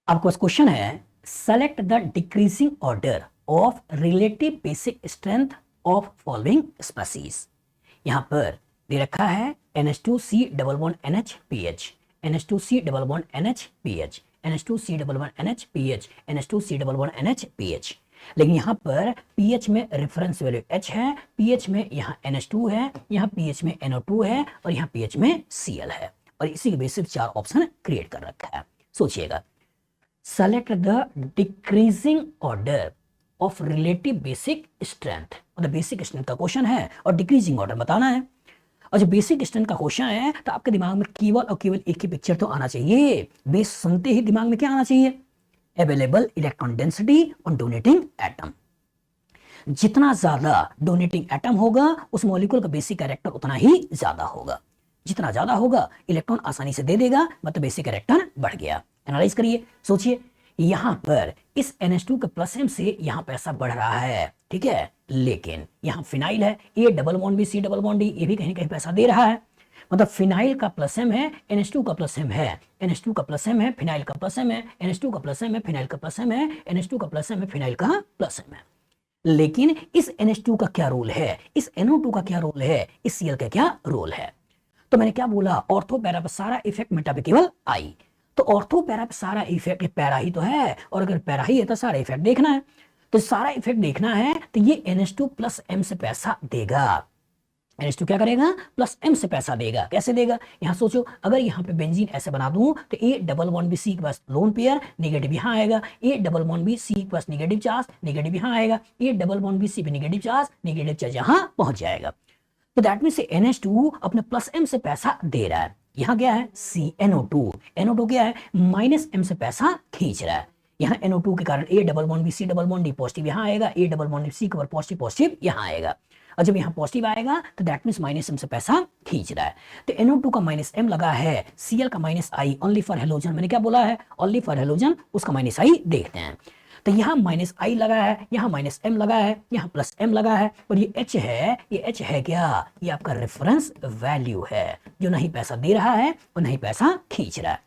आपके पास क्वेश्चन है, select the decreasing order of relative basic strength of following species. यहां पर दे रखा है NH2C double bond NH NH2C double bond NH NH2C double bond NH NH2C double bond NH। लेकिन यहाँ पर pH में रेफरेंस वैल्यू H है, pH में यहाँ NH2 है, यहाँ pH में NO2 है और यहाँ pH में Cl है, और इसी के बेसिस चार ऑप्शन क्रिएट कर रखा है। सोचिएगा, select the decreasing order of relative basic strength, मतलब बेसिक स्ट्रेंथ का क्वेश्चन है और डिक्रीजिंग ऑर्डर बताना है। और जब बेसिक स्ट्रेंथ का क्वेश्चन है तो आपके दिमाग में केवल और केवल एक ही पिक्चर तो आना चाहिए। बेस सुनते ही दिमाग में क्या आना चाहिए? Available electron density on donating atom. जितना ज्यादा डोनेटिंग एटम होगा उस मॉलिक्यूल का बेसिक कैरेक्टर उतना ही ज्यादा होगा। जितना ज्यादा होगा इलेक्ट्रॉन आसानी से दे देगा, मतलब बेसिक कैरेक्टर बढ़ गया। एनालाइज करिए, सोचिए, यहां पर इस NH2 के प्लस M से यहां पैसा बढ़ रहा है, ठीक है, लेकिन यहां फिनाइल है, ये डबल बॉन्ड भी C डबल बॉन्ड D, ये भी कहीं कहीं पैसा दे रहा है। मतलब फिनाइल का प्लस M है, NH2 का प्लस M है, NH2 का प्लस M है, फिनाइल का प्लस M है, NH2 का प्लस M है, फिनाइल का प्लस M है, NH2 का प्लस M है, फिनाइल का प्लस M है। लेकिन इस NH2 का क्या रोल है, इस NO2 का क्या रोल है, इस Cl का क्या रोल है? तो मैंने क्या बोला, ऑर्थो पैरा पर सारा इफेक्ट मेटा पे केवल आई। तो ऑर्थो पैरा पे सारा इफेक्ट, पैरा ही तो है, और अगर पैरा ही है तो सारा इफेक्ट देखना है। तो सारा इफेक्ट देखना है तो ये NH2 प्लस M से पैसा देगा। NH2 क्या करेगा? प्लस M से पैसा देगा। कैसे देगा? यहां सोचो, अगर यहाँ पे बेंजीन ऐसे बना दूं तो A double bond B C के पास लोन पेयर नेगेटिव यहाँ आएगा, A double bond B C के पास नेगेटिव चार्ज नेगेटिव यहाँ आएगा, A double bond B C पे नेगेटिव चार्ज यहाँ पहुंच जाएगा। तो दैट मीन NH2 अपने प्लस M से पैसा दे रहा है। यहाँ क्या है? NO2 क्या है? माइनस M से पैसा खींच रहा है। यहाँ NO2 के कारण A double bond B C double bond D positive यहाँ आएगा, A डबल बॉन्ड C के ऊपर पॉजिटिव यहाँ आएगा, और जब यहाँ पॉजिटिव आएगा तो दैट मीन्स माइनस M से पैसा खींच रहा है। तो NO2 का माइनस M लगा है, Cl का minus I only for halogen, मैंने क्या बोला है? ओनली फॉर हेलोजन, उसका माइनस I देखते हैं। तो यहाँ माइनस I लगा है, यहाँ माइनस M लगा है, यहाँ प्लस M लगा है, और ये H है, ये H है क्या? ये आपका रेफरेंस वैल्यू है, जो नहीं पैसा दे रहा है और नहीं पैसा खींच रहा है।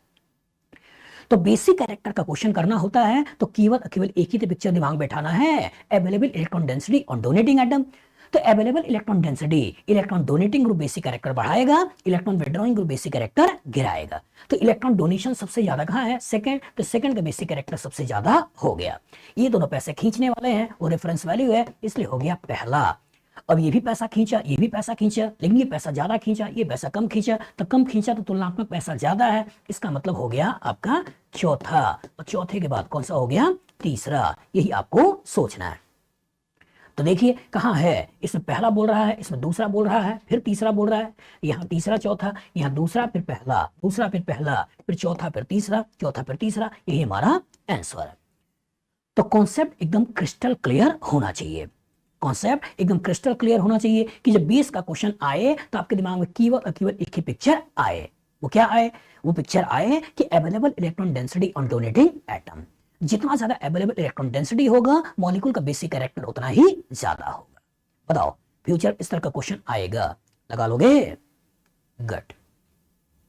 तो बेसिक कैरेक्टर का क्वेश्चन करना होता है तो केवल एक ही पिक्चर दिमाग में बैठाना है, available electron density on donating atom. तो available electron density, electron donating group basic character बढ़ाएगा, electron withdrawing group basic character गिराएगा। तो इलेक्ट्रॉन डोनेशन सबसे ज्यादा कहां है? सेकंड, तो सेकंड का बेसिक कैरेक्टर सबसे ज्यादा हो गया। ये दोनों पैसे खींचने वाले हैं, वो रेफरेंस वैल्यू है, इसलिए हो गया पहला। अब ये भी पैसा खींचा, ये भी पैसा खींचा, लेकिन ये पैसा ज्यादा खींचा, ये पैसा कम खींचा, तो कम खींचा तो तुलनात्मक पैसा ज्यादा है, इसका मतलब हो गया आपका चौथा, और चौथे के बाद कौन सा हो गया? तीसरा। यही आपको सोचना है। तो देखिए कहां है, इसमें पहला बोल रहा है, इसमें दूसरा बोल रहा है, फिर तीसरा बोल रहा है, यहाँ तीसरा चौथा, यहाँ दूसरा फिर पहला, दूसरा फिर पहला, फिर चौथा फिर तीसरा, चौथा फिर तीसरा, यही हमारा आंसर है। तो कॉन्सेप्ट एकदम क्रिस्टल क्लियर होना चाहिए, कॉन्सेप्ट एकदम क्रिस्टल क्लियर होना चाहिए कि जब बेस का क्वेश्चन आए तो आपके दिमाग में केवल और केवल एक ही पिक्चर आए। वो क्या आए? वो पिक्चर आए कि available electron density on donating atom. जितना ज्यादा अवेलेबल इलेक्ट्रॉन डेंसिटी होगा मॉलिक्यूल का बेसिक कैरेक्टर उतना ही ज्यादा होगा। बताओ, फ्यूचर इस तरह का क्वेश्चन आएगा, लगा लोगे? गुड।